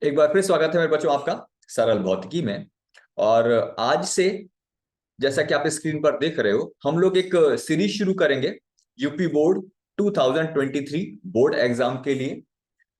एक बार फिर स्वागत है मेरे बच्चों आपका सरल भौतिकी में। और आज से जैसा कि आप स्क्रीन पर देख रहे हो, हम लोग एक सीरीज शुरू करेंगे यूपी बोर्ड 2023 बोर्ड एग्जाम के लिए।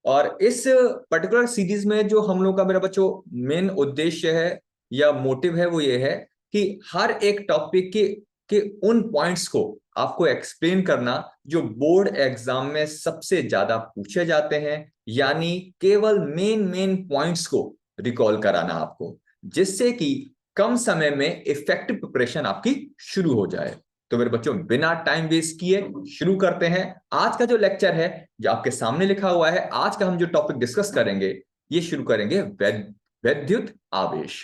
और इस पर्टिकुलर सीरीज में जो हम लोग का मेरा बच्चों मेन उद्देश्य है या मोटिव है, वो ये है कि हर एक टॉपिक के उन पॉइंट्स को आपको एक्सप्लेन करना जो बोर्ड एग्जाम में सबसे ज्यादा पूछे जाते हैं, यानी केवल मेन मेन पॉइंट्स को रिकॉल कराना आपको, जिससे कि कम समय में इफेक्टिव प्रिपरेशन आपकी शुरू हो जाए। तो मेरे बच्चों, बिना टाइम वेस्ट किए शुरू करते हैं। आज का जो लेक्चर है जो आपके सामने लिखा हुआ है, आज का हम जो टॉपिक डिस्कस करेंगे, ये शुरू करेंगे वैद्युत आवेश।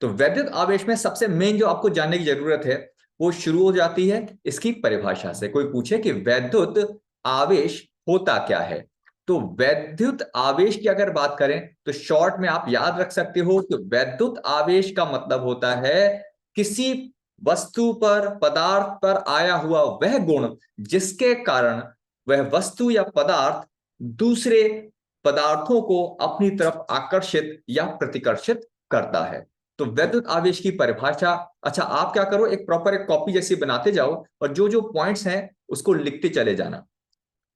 तो वैद्युत आवेश में सबसे मेन जो आपको जानने की जरूरत है वो शुरू हो जाती है इसकी परिभाषा से। कोई पूछे कि वैद्युत आवेश होता क्या है, तो वैद्युत आवेश की अगर बात करें तो शॉर्ट में आप याद रख सकते हो कि वैद्युत आवेश का मतलब होता है किसी वस्तु पर, पदार्थ पर आया हुआ वह गुण जिसके कारण वह वस्तु या पदार्थ दूसरे पदार्थों को अपनी तरफ आकर्षित या प्रतिकर्षित करता है। तो वैद्युत आवेश की परिभाषा, अच्छा आप क्या करो, एक प्रॉपर एक कॉपी जैसी बनाते जाओ और जो जो पॉइंट्स हैं उसको लिखते चले जाना।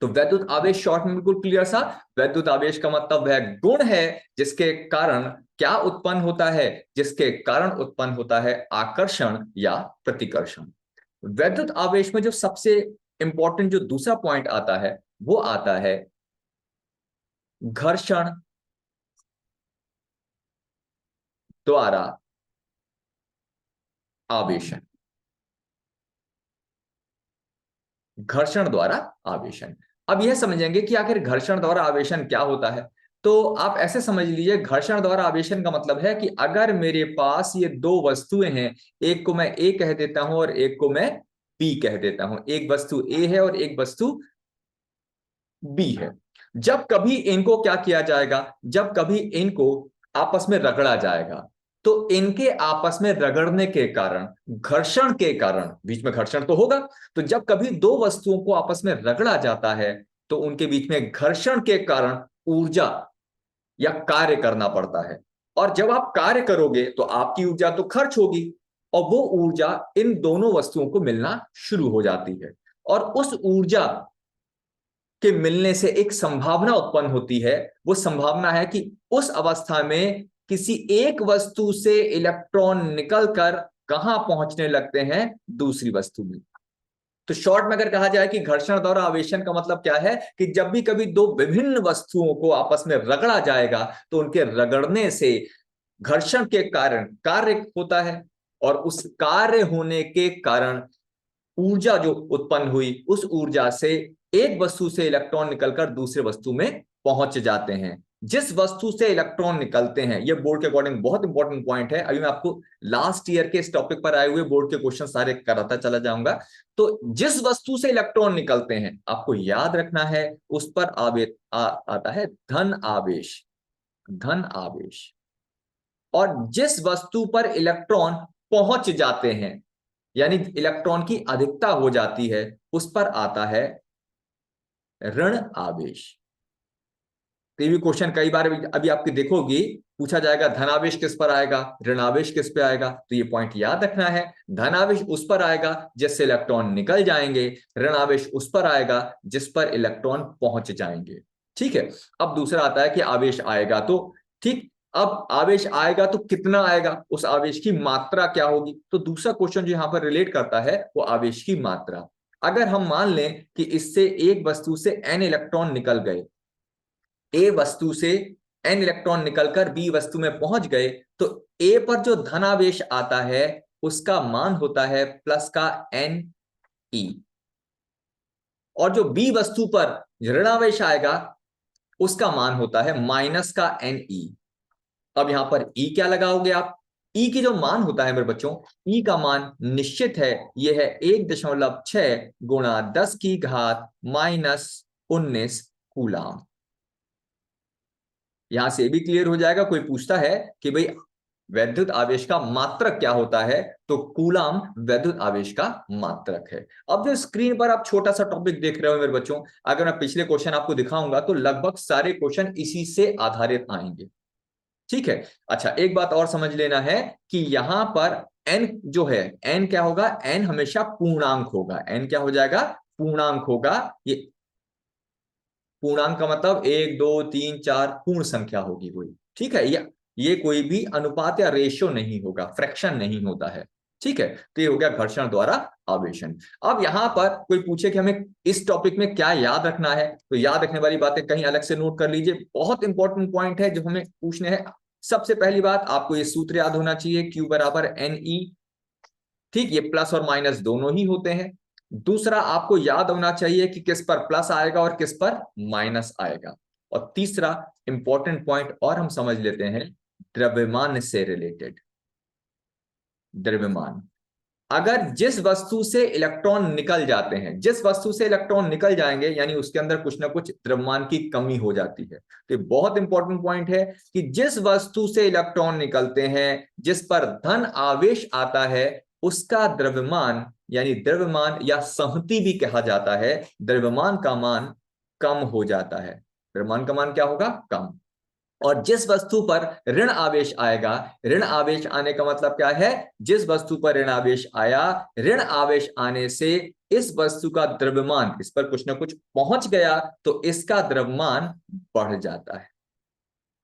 तो वैद्युत आवेश शॉर्ट में बिल्कुल क्लियर सा, वैद्युत आवेश का मतलब वह गुण है जिसके कारण क्या उत्पन्न होता है, जिसके कारण उत्पन्न होता है आकर्षण या प्रतिकर्षण। वैद्युत आवेश में जो सबसे इंपॉर्टेंट जो दूसरा पॉइंट आता है वो आता है घर्षण द्वारा आवेशन। घर्षण द्वारा आवेशन, अब यह समझेंगे कि आखिर घर्षण द्वारा आवेशन क्या होता है। तो आप ऐसे समझ लीजिए, घर्षण द्वारा आवेशन का मतलब है कि अगर मेरे पास ये दो वस्तुएं हैं, एक को मैं ए कह देता हूं और एक को मैं बी कह देता हूं, एक वस्तु ए है और एक वस्तु बी है। जब कभी इनको क्या किया जाएगा, जब कभी इनको आपस में रगड़ा जाएगा, तो इनके आपस में रगड़ने के कारण, घर्षण के कारण, बीच में घर्षण तो होगा, तो जब कभी दो वस्तुओं को आपस में रगड़ा जाता है तो उनके बीच में घर्षण के कारण ऊर्जा या कार्य करना पड़ता है। और जब आप कार्य करोगे तो आपकी ऊर्जा तो खर्च होगी और वो ऊर्जा इन दोनों वस्तुओं को मिलना शुरू हो जाती है। और उस ऊर्जा के मिलने से एक संभावना उत्पन्न होती है। वो संभावना है कि उस अवस्था में किसी एक वस्तु से इलेक्ट्रॉन निकलकर कहां पहुंचने लगते हैं, दूसरी वस्तु में। तो शॉर्ट में अगर कहा जाए कि घर्षण द्वारा आवेशन का मतलब क्या है, कि जब भी कभी दो विभिन्न वस्तुओं को आपस में रगड़ा जाएगा तो उनके रगड़ने से घर्षण के कारण कार्य होता है, और उस कार्य होने के कारण ऊर्जा जो उत्पन्न हुई, उस ऊर्जा से एक वस्तु से इलेक्ट्रॉन निकलकर दूसरे वस्तु में पहुंच जाते हैं। जिस वस्तु से इलेक्ट्रॉन निकलते हैं, यह बोर्ड के अकॉर्डिंग बहुत इंपॉर्टेंट पॉइंट है। अभी मैं आपको लास्ट ईयर के इस टॉपिक पर आए हुए बोर्ड के क्वेश्चन सारे कराता चला जाऊंगा। तो जिस वस्तु से इलेक्ट्रॉन निकलते हैं, आपको याद रखना है उस पर आता है धन आवेश, धन आवेश। और जिस वस्तु पर इलेक्ट्रॉन पहुंच जाते हैं, यानी इलेक्ट्रॉन की अधिकता हो जाती है, उस पर आता है ऋण आवेश। तो ये भी क्वेश्चन कई बार अभी आपके देखोगे पूछा जाएगा, धनावेश किस पर आएगा, ऋणावेश किस पे आएगा। तो ये पॉइंट याद रखना है, धनावेश उस पर आएगा जिससे इलेक्ट्रॉन निकल जाएंगे, ऋणावेश उस पर आएगा जिस पर इलेक्ट्रॉन पहुंच जाएंगे। ठीक है। अब दूसरा आता है कि आवेश आएगा तो, ठीक, अब आवेश आएगा तो कितना आएगा, उस आवेश की मात्रा क्या होगी। तो दूसरा क्वेश्चन जो यहां पर रिलेट करता है वो आवेश की मात्रा। अगर हम मान लें कि इससे एक वस्तु से n इलेक्ट्रॉन निकल गए, ए वस्तु से n इलेक्ट्रॉन निकलकर बी वस्तु में पहुंच गए, तो ए पर जो धनावेश आता है उसका मान होता है प्लस का एन ई, और जो बी वस्तु पर ऋणावेश आएगा उसका मान होता है माइनस का एन ई। अब यहां पर ई क्या लगाओगे आप, ई की जो मान होता है मेरे बच्चों, ई का मान निश्चित है, यह है 1.6 गुणा 10 की घात माइनस 19 कूलाम। यहां से भी क्लियर हो जाएगा। कोई पूछता है कि भाई वैद्युत आवेश का मात्रक क्या होता है, तो कूलाम वैद्युत आवेश का मात्रक है। अब जो स्क्रीन पर आप छोटा सा टॉपिक देख रहे हो मेरे बच्चों, अगर मैं पिछले क्वेश्चन आपको दिखाऊंगा तो लगभग सारे क्वेश्चन इसी से आधारित आएंगे। ठीक है। अच्छा, एक बात और समझ लेना है कि यहां पर n जो है, n क्या होगा, n हमेशा पूर्णांक होगा। n क्या हो जाएगा, पूर्णांक होगा। ये पूर्णांक का मतलब 1 2 3 4 पूर्ण संख्या होगी कोई। ठीक है, ये कोई भी अनुपात या रेशियो नहीं होगा, फ्रैक्शन नहीं होता है। ठीक है, तो ये हो गया घर्षण द्वारा आवेशन। अब यहां पर कोई पूछे कि हमें इस टॉपिक में क्या याद रखना है, तो याद रखने वाली बातें कहीं अलग से नोट कर लीजिए। बहुत इंपॉर्टेंट पॉइंट है जो हमें पूछने हैं। सबसे पहली बात, आपको ये सूत्र याद होना चाहिए, Q बराबर NE। ठीक, ये प्लस और माइनस दोनों ही होते हैं। दूसरा, आपको याद होना चाहिए कि किस पर प्लस आएगा और किस पर माइनस आएगा। और तीसरा इंपॉर्टेंट पॉइंट और हम समझ लेते हैं, द्रव्यमान से रिलेटेड। द्रव्यमान, अगर जिस वस्तु से इलेक्ट्रॉन निकल जाते हैं, जिस वस्तु से इलेक्ट्रॉन निकल जाएंगे, यानी उसके अंदर कुछ ना कुछ द्रव्यमान की कमी हो जाती है। तो बहुत इंपॉर्टेंट पॉइंट है कि जिस वस्तु से इलेक्ट्रॉन निकलते हैं, जिस पर धन आवेश आता है, उसका द्रव्यमान, यानी द्रव्यमान या संहति भी कहा जाता है, द्रव्यमान का मान कम हो जाता है। द्रव्यमान का मान क्या होगा, कम। और जिस वस्तु पर ऋण आवेश आएगा, ऋण आवेश आने का मतलब क्या है, जिस वस्तु पर ऋण आवेश आया, ऋण आवेश आने से इस वस्तु का द्रव्यमान, इस पर कुछ ना कुछ पहुंच गया, तो इसका द्रव्यमान बढ़ जाता है।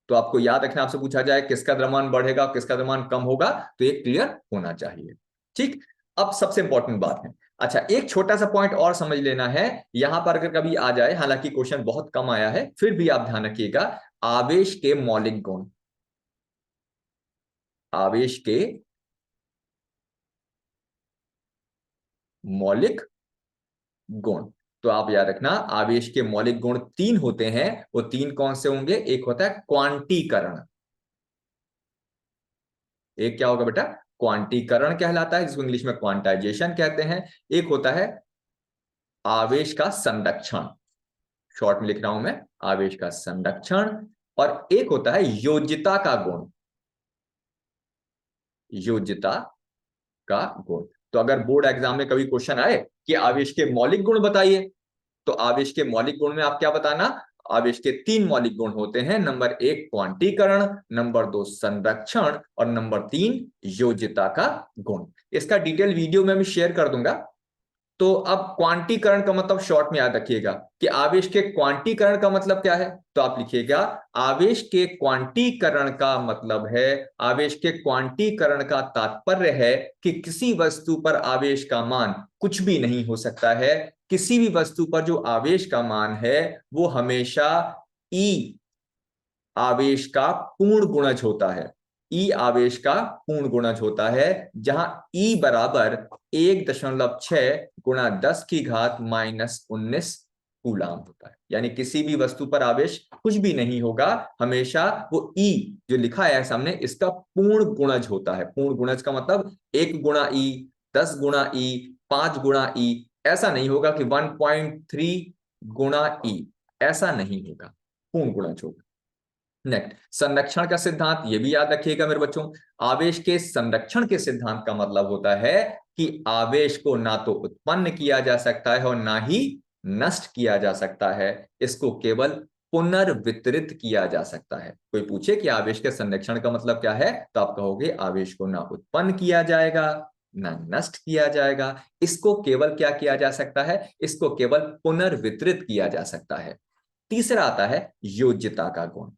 तो आपको याद रखना, आपसे पूछा जाए किसका द्रव्यमान बढ़ेगा, किसका द्रव्यमान कम होगा, तो ये क्लियर होना चाहिए। ठीक, अब सबसे इंपॉर्टेंट बात है। अच्छा, एक छोटा सा पॉइंट और समझ लेना है, यहां पर अगर कभी आ जाए, हालांकि क्वेश्चन बहुत कम आया है, फिर भी आप ध्यान रखिएगा, आवेश के मौलिक गुण। आवेश के मौलिक गुण, तो आप याद रखना, आवेश के मौलिक गुण 3 होते हैं। वो 3 कौन से होंगे, एक होता है क्वांटीकरण। एक क्या होगा बेटा, क्वांटीकरण कहलाता है, जिसको इंग्लिश में क्वांटाइजेशन कहते हैं। एक होता है आवेश का संरक्षण, शॉर्ट में लिख रहा हूं मैं, आवेश का संरक्षण। और एक होता है योज्यता का गुण, योज्यता का गुण। तो अगर बोर्ड एग्जाम में कभी क्वेश्चन आए कि आवेश के मौलिक गुण बताइए, तो आवेश के मौलिक गुण में आप क्या बताना, आवेश के 3 मौलिक गुण होते हैं। नंबर 1 क्वांटीकरण, नंबर 2 संरक्षण, और नंबर 3 योज्यता का गुण। इसका डिटेल वीडियो में भी शेयर कर दूंगा। तो अब क्वांटीकरण का मतलब शॉर्ट में याद रखिएगा कि आवेश के क्वांटीकरण का मतलब क्या है, तो आप लिखिएगा आवेश के क्वांटीकरण का मतलब है, आवेश के क्वांटीकरण का तात्पर्य है कि किसी वस्तु पर आवेश का मान कुछ भी नहीं हो सकता है। किसी भी वस्तु पर जो आवेश का मान है वो हमेशा ई आवेश का पूर्ण गुणज होता है। ई आवेश का पूर्ण गुणज होता है, जहां ई बराबर 1.6 गुणा 10 की घात -19 कूलाम होता है। यानी किसी भी वस्तु पर आवेश कुछ भी नहीं होगा, हमेशा वो ई जो लिखा है सामने, इसका पूर्ण गुणज होता है। पूर्ण गुणज का मतलब 1 गुणा ई, 10 गुणा ई, 5 गुणा ई, ऐसा नहीं होगा कि 1.3 गुणा ई, ऐसा नहीं होगा, पूर्ण गुणज होगा। नेक्स्ट, संरक्षण का सिद्धांत, ये भी याद रखिएगा मेरे बच्चों। आवेश के संरक्षण के सिद्धांत का मतलब होता है कि आवेश को ना तो उत्पन्न किया जा सकता है और ना ही नष्ट किया जा सकता है, इसको केवल पुनर्वितरित किया जा सकता है। कोई पूछे कि आवेश के संरक्षण का मतलब क्या है, तो आप कहोगे आवेश को ना उत्पन्न किया जाएगा, ना नष्ट किया जाएगा, इसको केवल क्या किया जा सकता है, इसको केवल पुनर्वितरित किया जा सकता है। तीसरा आता है योज्यता का गुण,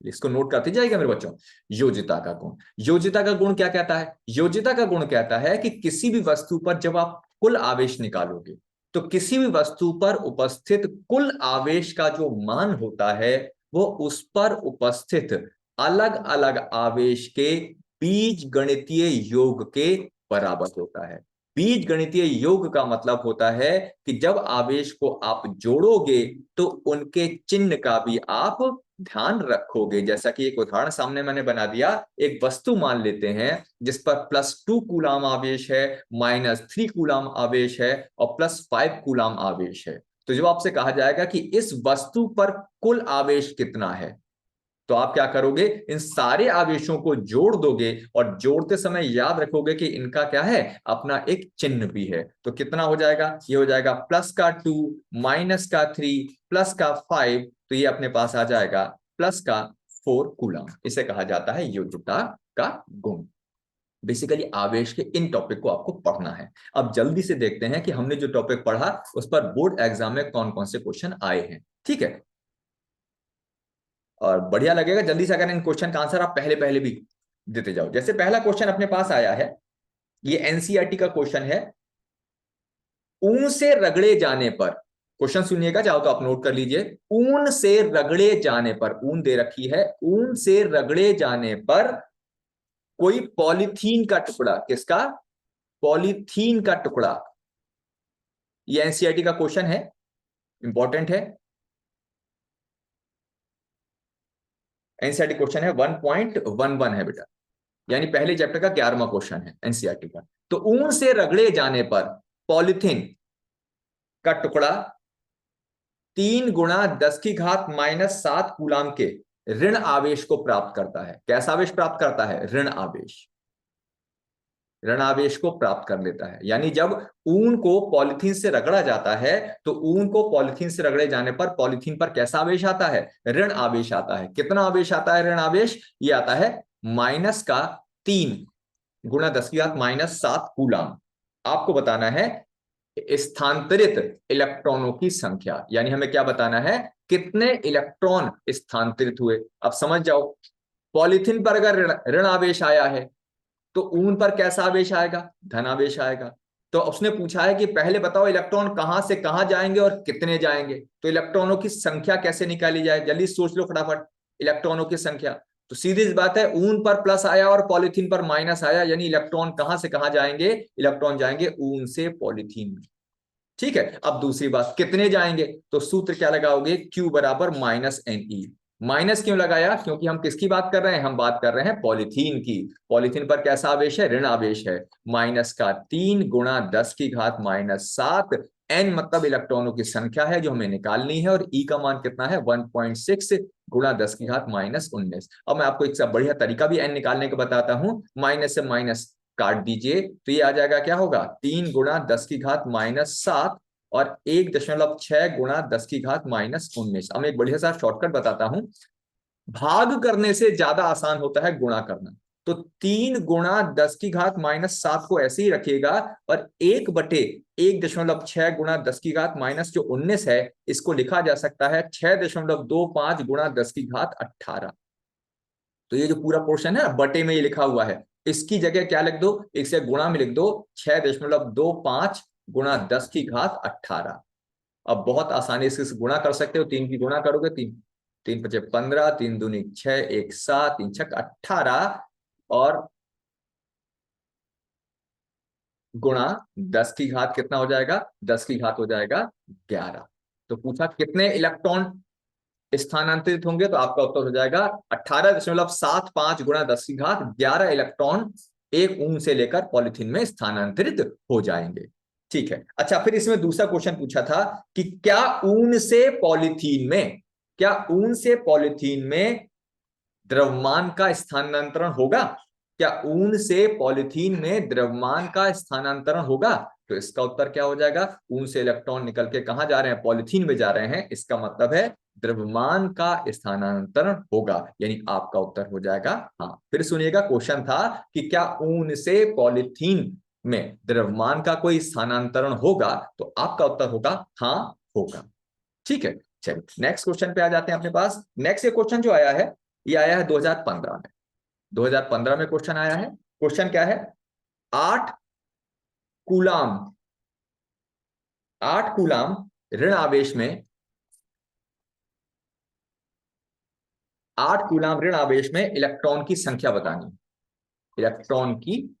इसको नोट करते जाइएगा मेरे बच्चों। योज्यता का गुण, योज्यता का गुण क्या कहता है, योज्यता का गुण कहता है कि किसी भी वस्तु पर जब आप कुल आवेश निकालोगे, तो किसी भी वस्तु पर उपस्थित कुल आवेश का जो मान होता है, वो उस पर उपस्थित अलग अलग आवेश के बीजगणितीय योग के बराबर होता है। बीजगणितीय योग का मतलब होता है कि जब आवेश को आप जोड़ोगे तो उनके चिन्ह का भी आप ध्यान रखोगे। जैसा कि एक उदाहरण सामने मैंने बना दिया, एक वस्तु मान लेते हैं जिस पर +2 कूलाम आवेश है, -3 कूलाम आवेश है और +5 कूलाम आवेश है। तो जब आपसे कहा जाएगा कि इस वस्तु पर कुल आवेश कितना है, तो आप क्या करोगे, इन सारे आवेशों को जोड़ दोगे और जोड़ते समय याद रखोगे कि इनका क्या है, अपना एक चिन्ह भी है। तो कितना हो जाएगा, ये हो जाएगा +2 -3 +5, तो ये अपने पास आ जाएगा +4। कूलम। इसे कहा जाता है योग्यता का गुण। बेसिकली आवेश के इन टॉपिक को आपको पढ़ना है। अब जल्दी से देखते हैं कि हमने जो टॉपिक पढ़ा उस पर बोर्ड एग्जाम में कौन कौन से क्वेश्चन आए हैं। ठीक है, और बढ़िया लगेगा जल्दी से अगर इन क्वेश्चन का आंसर आप पहले पहले भी देते जाओ। जैसे पहला क्वेश्चन अपने पास आया है, ये एनसीईआरटी का क्वेश्चन है। ऊन से रगड़े जाने पर, क्वेश्चन सुनिएगा, चाहो तो आप नोट कर लीजिए। ऊन से रगड़े जाने पर, ऊन दे रखी है, ऊन से रगड़े जाने पर कोई पॉलीथीन का टुकड़ा, किसका? पॉलीथीन का टुकड़ा। ये एनसीईआरटी का क्वेश्चन है, इंपॉर्टेंट है। एनसीईआरटी क्वेश्चन है 1.11 है बेटा, यानी पहले चैप्टर का 11वां क्वेश्चन है एनसीईआरटी का। तो ऊन से रगड़े जाने पर पॉलीथीन का टुकड़ा 3 × 10⁻⁷ कूलाम के ऋण आवेश को प्राप्त करता है। कैसा आवेश प्राप्त करता है? ऋण आवेश। ऋण आवेश को प्राप्त कर लेता है। यानी जब ऊन को पॉलीथीन से रगड़ा जाता है तो ऊन को पॉलीथीन से रगड़े जाने पर पॉलीथीन पर कैसा आवेश आता है? ऋण आवेश आता है। कितना आवेश आता है? ऋण आवेश ये आता है -3 × 10⁻⁷ कूलाम। आपको बताना है स्थानांतरित इलेक्ट्रॉनों की संख्या, यानी हमें क्या बताना है? कितने इलेक्ट्रॉन स्थानांतरित हुए। अब समझ जाओ, पॉलीथीन पर अगर ऋण आवेश आया है तो ऊन पर कैसा आवेश आएगा? धन आवेश आएगा। तो उसने पूछा है कि पहले बताओ इलेक्ट्रॉन कहां से कहां जाएंगे और कितने जाएंगे। तो इलेक्ट्रॉनों की संख्या कैसे निकाली जाए? जल्दी सोच लो फटाफट। इलेक्ट्रॉनों की संख्या तो सीधी सी बात है, ऊन पर प्लस आया और पॉलीथीन पर माइनस आया, यानी इलेक्ट्रॉन कहां से कहां जाएंगे? इलेक्ट्रॉन जाएंगे ऊन से पॉलीथीन में। ठीक है, अब दूसरी बात, कितने जाएंगे? तो सूत्र क्या लगाओगे? Q बराबर -Ne। माइनस क्यों लगाया? क्योंकि हम किसकी बात कर रहे हैं? हम बात कर रहे हैं पॉलीथीन की। पॉलीथीन पर कैसा आवेश है? ऋण आवेश है। -3 × 10⁻⁷ n मतलब इलेक्ट्रॉनों की संख्या है जो हमें निकालनी है, और E का मान कितना है? 1.6 × 10⁻⁻19। अब मैं आपको एक बढ़िया तरीका भी n निकालने का बताता हूं। माइनस से माइनस काट दीजिए तो ये आ जाएगा, क्या होगा? 3 × 10⁻⁷ और 1.6 × 10⁻⁻19। अब एक बढ़िया सा शॉर्टकट बताता हूं, भाग करने से ज्यादा आसान होता है गुणा करना। तो 3 × 10⁻⁷ को ऐसे ही रखिएगा, और 1/1.6 × 10⁻⁻19 है, इसको लिखा जा सकता है 6.25 × 10⁻18। तो ये जो पूरा पोर्शन है बटे में ये लिखा हुआ है, इसकी जगह क्या लिख दो? इसे गुणा में लिख दो, 6.25 × 10⁻18। अब बहुत आसानी से गुणा कर सकते हो। 3 की गुणा करोगे, 3×5 = 15, 3 दूनी 6, 1 7, 3 छक 18, और गुणा 10 की घात कितना हो जाएगा? 10 की घात हो जाएगा 11। तो पूछा कितने इलेक्ट्रॉन स्थानांतरित होंगे, तो आपका उत्तर हो जाएगा 18.75 × 10⁻11 इलेक्ट्रॉन एक ऊन से लेकर पॉलीथीन में स्थानांतरित हो जाएंगे। ठीक है, अच्छा, फिर इसमें दूसरा क्वेश्चन पूछा था कि क्या ऊन से पॉलीथीन में, क्या ऊन से पॉलीथीन में द्रव्यमान का स्थानांतरण होगा? क्या ऊन से पॉलीथीन में द्रव्यमान का स्थानांतरण होगा? तो इसका उत्तर क्या हो जाएगा? ऊन से इलेक्ट्रॉन निकल के कहां जा रहे हैं? पॉलीथीन में जा रहे हैं। इसका मतलब है द्रव्यमान का स्थानांतरण होगा, यानी आपका उत्तर हो जाएगा हाँ। फिर सुनिएगा, क्वेश्चन था कि क्या ऊन से पॉलीथीन में द्रव्यमान का कोई स्थानांतरण होगा? तो आपका उत्तर होगा हाँ, होगा। ठीक है, चलिए नेक्स्ट क्वेश्चन पे आ जाते हैं अपने पास। नेक्स्ट ये क्वेश्चन जो आया है, ये आया है 2015 में। 2015 में क्वेश्चन आया है। क्वेश्चन क्या है? 8 कूलाम, 8 कूलाम ऋण आवेश में, 8 कूलाम ऋण आवेश में इलेक्ट्रॉन की संख्या बतानी। इलेक्ट्रॉन की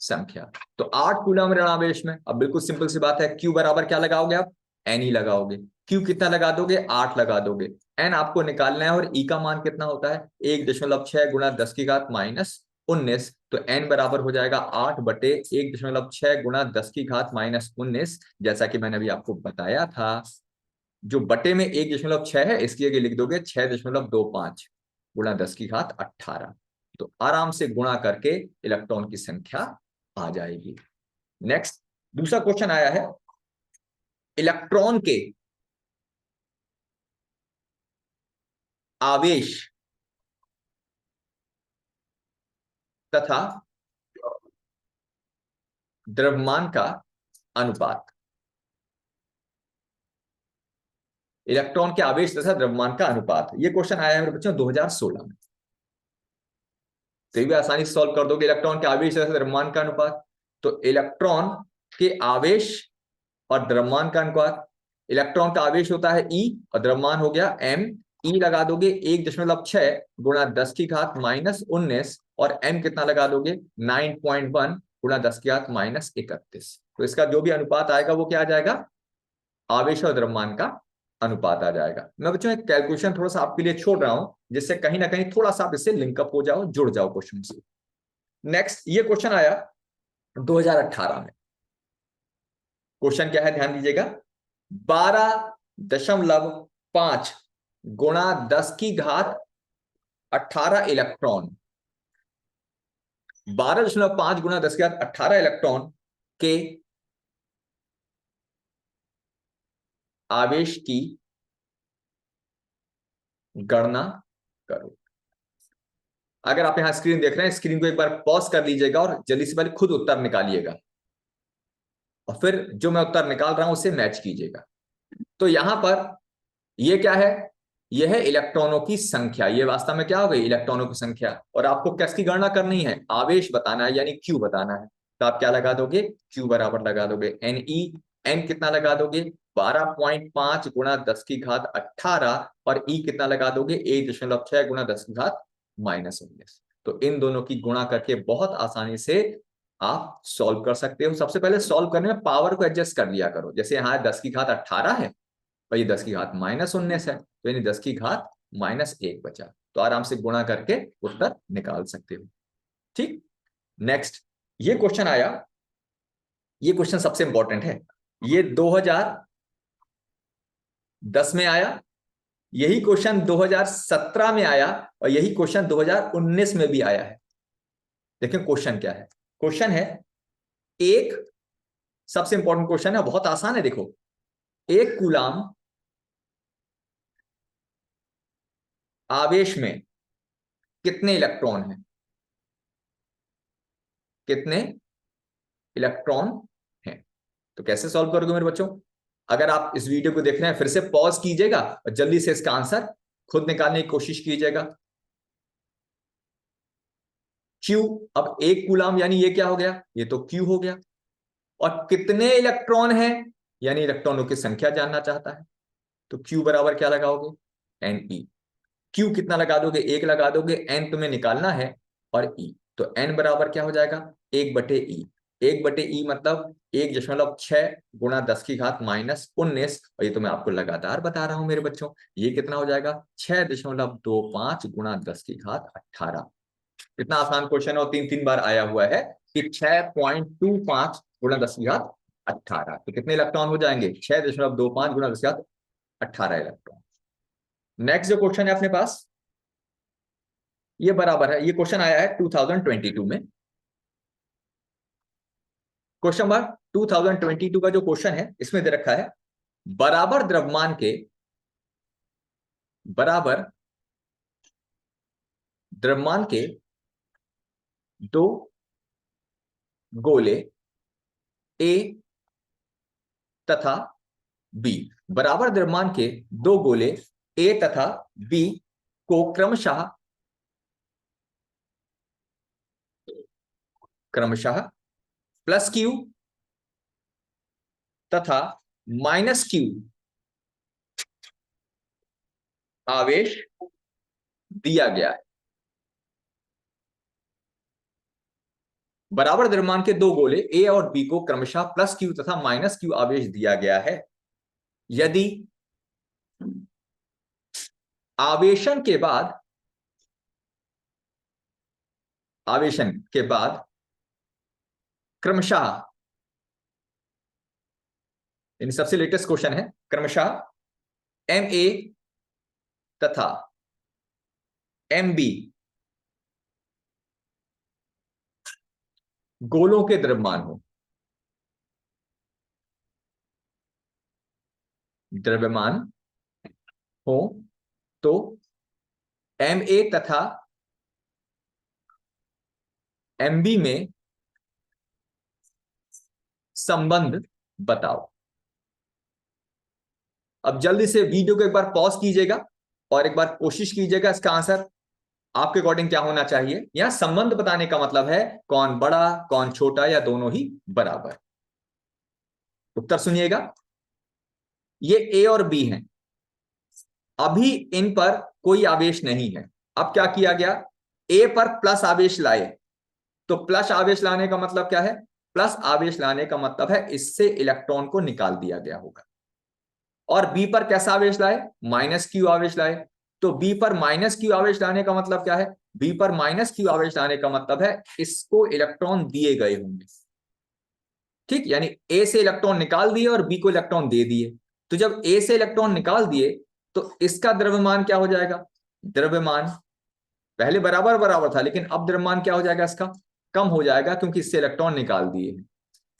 संख्या। तो 8 कूलम ऋण आवेश में, अब बिल्कुल सिंपल सी बात है, Q बराबर क्या लगाओगे आप? N ही लगाओगे। Q कितना लगा दोगे? 8 लगा दोगे। N आपको निकालना है, और E का मान कितना होता है? 1.6 × 10⁻⁻19। तो N बराबर हो जाएगा 8/1.6 × 10⁻⁻19। जैसा कि मैंने अभी आपको बताया था, जो बटे में 1.6 है इसकी जगह लिख दोगे 6.25 × 10⁻18। तो आराम से गुणा करके इलेक्ट्रॉन की संख्या आ जाएगी। नेक्स्ट दूसरा क्वेश्चन आया है, इलेक्ट्रॉन के आवेश तथा द्रव्यमान का अनुपात। इलेक्ट्रॉन के आवेश तथा द्रव्यमान का अनुपात, ये क्वेश्चन आया है मेरे बच्चों 2016 में। तो ये भी आसानी से सॉल्व कर दोगे। इलेक्ट्रॉन के आवेश तथा द्रव्यमान का अनुपात, तो इलेक्ट्रॉन के आवेश और द्रव्यमान का अनुपात। इलेक्ट्रॉन का आवेश होता है E और द्रव्यमान हो गया m। E लगा दोगे 1.6 गुणा 10 की घात -19, और m कितना लगा दोगे 9.1 गुणा 10 की घात -31। तो इसका जो भी अनुपात आएगा वो क्या आ जाएगा, आवेश और द्रव्यमान का अनुपात आ जाएगा। मैं बच्चों एक कैलकुलेशन थोड़ा सा आपके लिए छोड़ रहा हूं, जिससे कहीं ना कहीं थोड़ा सा आप इससे लिंकअप हो जाओ, जुड़ जाओ क्वेश्चन से। नेक्स्ट, ये क्वेश्चन आया 2018 में। क्वेश्चन क्या है, ध्यान दीजिएगा। 12.5 गुणा 10 की घात 18 इलेक्ट्रॉन, 12.5 गुणा 10 की घात 18 इलेक्ट्रॉन के आवेश की गणना करो। अगर आप यहां स्क्रीन देख रहे हैं, स्क्रीन को एक बार पॉज कर लीजिएगा और जल्दी से पहले खुद उत्तर निकालिएगा, और फिर जो मैं उत्तर निकाल रहा हूं उससे मैच कीजिएगा। तो यहां पर ये क्या है, यह है इलेक्ट्रॉनों की संख्या। ये वास्तव में क्या हो गई, इलेक्ट्रॉनों की संख्या। और आपको किसकी गणना करनी है, आवेश बताना है, यानी क्यू बताना है। तो आप क्या लगा दोगे, क्यू बराबर लगा दोगे Ne। एन कितना लगा दोगे 12.5 गुणा 10 की घात 18, और ई कितना लगा दोगे 1.6 गुणा 10 की घात -19। तो इन दोनों की गुणा करके बहुत आसानी से आप सॉल्व कर सकते हो। सबसे पहले सॉल्व करने में पावर को एडजस्ट कर लिया करो। जैसे यहाँ 10 की घात 18 है और ये 10 की घात -19 है, तो यानी 10 की घात -1 बचा। तो आराम से गुणा करके उत्तर निकाल सकते हो। ठीक, नेक्स्ट ये क्वेश्चन आया। ये क्वेश्चन सबसे इंपॉर्टेंट है। ये 2010 में आया, यही क्वेश्चन 2017 में आया, और यही क्वेश्चन 2019 में भी आया है। देखिए क्वेश्चन क्या है। क्वेश्चन है एक, सबसे इंपॉर्टेंट क्वेश्चन है, बहुत आसान है। देखो, एक कूलाम आवेश में कितने इलेक्ट्रॉन हैं, कितने इलेक्ट्रॉन हैं। तो कैसे सॉल्व करोगे मेरे बच्चों। अगर आप इस वीडियो को देख रहे हैं, फिर से पॉज कीजिएगा और जल्दी से इसका आंसर खुद निकालने की कोशिश कीजिएगा। क्यू, अब एक कूलाम यानी ये क्या हो गया, ये तो क्यू हो गया। और कितने इलेक्ट्रॉन हैं, यानी इलेक्ट्रॉनों की संख्या जानना चाहता है। तो क्यू बराबर क्या लगाओगे, एन ई। क्यू कितना लगा दोगे, एक लगा दोगे। एन तुम्हें निकालना है, और ई, तो एन बराबर क्या हो जाएगा 1/E। 1/E मतलब 1.6 गुणा 10 की घात -19, और ये तो मैं आपको लगातार बता रहा हूं मेरे बच्चों। ये कितना हो जाएगा 6.25 गुणा 10 की घात 18। कितना आसान क्वेश्चन है, और 3 बार आया हुआ है कि 6.25 गुणा 10 की घात 18। तो कितने इलेक्ट्रॉन हो जाएंगे, 6.25 गुणा 10 की घात 18 इलेक्ट्रॉन। नेक्स्ट जो क्वेश्चन है अपने पास, ये बराबर है, ये क्वेश्चन आया है 2022 में। क्वेश्चन नंबर 2022 का जो क्वेश्चन है, इसमें दे रखा है बराबर द्रव्यमान के दो गोले ए तथा बी। बराबर द्रव्यमान के दो गोले ए तथा बी को क्रमशः प्लस क्यू तथा -Q आवेश दिया गया है। बराबर द्रव्यमान के दो गोले ए और बी को क्रमशः +Q तथा -Q आवेश दिया गया है। यदि आवेशन के बाद क्रमशः, इन सबसे लेटेस्ट क्वेश्चन है, क्रमशः Ma तथा Mb गोलों के द्रव्यमान हो तो Ma तथा एमबी में संबंध बताओ। अब जल्दी से वीडियो को एक बार पॉज कीजिएगा और एक बार कोशिश कीजिएगा इसका आंसर आपके अकॉर्डिंग क्या होना चाहिए। यहां संबंध बताने का मतलब है कौन बड़ा कौन छोटा या दोनों ही बराबर। उत्तर सुनिएगा, ये ए और बी हैं, अभी इन पर कोई आवेश नहीं है। अब क्या किया गया, ए पर प्लस आवेश लाए, तो प्लस आवेश लाने का मतलब क्या है, प्लस आवेश लाने का मतलब है इससे इलेक्ट्रॉन को निकाल दिया गया होगा। और बी पर कैसा आवेश लाए, माइनस क्यू आवेश लाए, तो बी पर माइनस क्यू आवेश लाने का मतलब क्या है, बी पर माइनस क्यू आवेश लाने का मतलब है इसको इलेक्ट्रॉन दिए गए होंगे। ठीक, यानी ए से इलेक्ट्रॉन निकाल दिए और बी को इलेक्ट्रॉन दे दिए। तो जब ए से इलेक्ट्रॉन निकाल दिए तो इसका द्रव्यमान क्या हो जाएगा, द्रव्यमान पहले बराबर बराबर था लेकिन अब द्रव्यमान क्या हो जाएगा, इसका कम हो जाएगा क्योंकि इससे इलेक्ट्रॉन निकाल दिए हैं।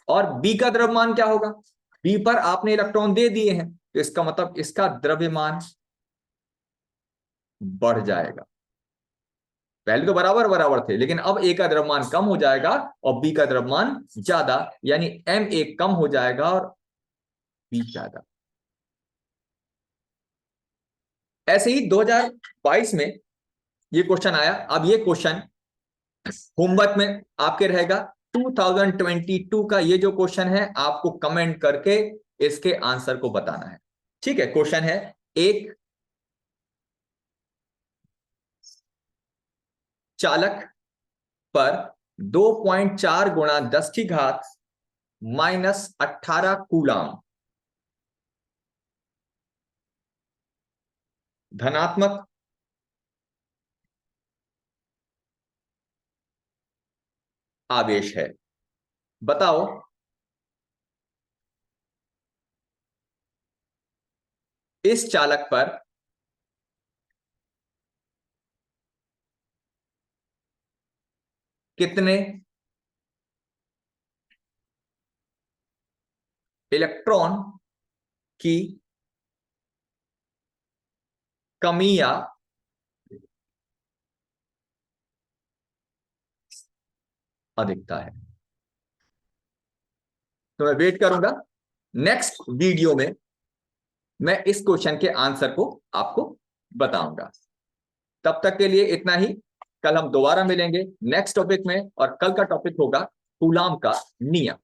और बी का द्रव्यमान क्या होगा, बी पर आपने इलेक्ट्रॉन दे दिए हैं तो इसका मतलब इसका द्रव्यमान बढ़ जाएगा। पहले तो बराबर बराबर थे लेकिन अब ए का द्रव्यमान कम हो जाएगा और बी का द्रव्यमान ज्यादा, यानी एम ए कम हो जाएगा और बी ज्यादा। ऐसे ही 2022 में ये क्वेश्चन आया। अब ये क्वेश्चन होमवर्क में आपके रहेगा। 2022 का ये जो क्वेश्चन है आपको कमेंट करके इसके आंसर को बताना है। ठीक है, क्वेश्चन है, एक चालक पर 2.4 गुणा 10 की घात -18 कूलाम धनात्मक आवेश है। बताओ इस चालक पर कितने इलेक्ट्रॉन की कमी या अधिकता है। तो मैं वेट करूंगा, नेक्स्ट वीडियो में मैं इस क्वेश्चन के आंसर को आपको बताऊंगा। तब तक के लिए इतना ही। कल हम दोबारा मिलेंगे नेक्स्ट टॉपिक में और कल का टॉपिक होगा कूलाम का नियम।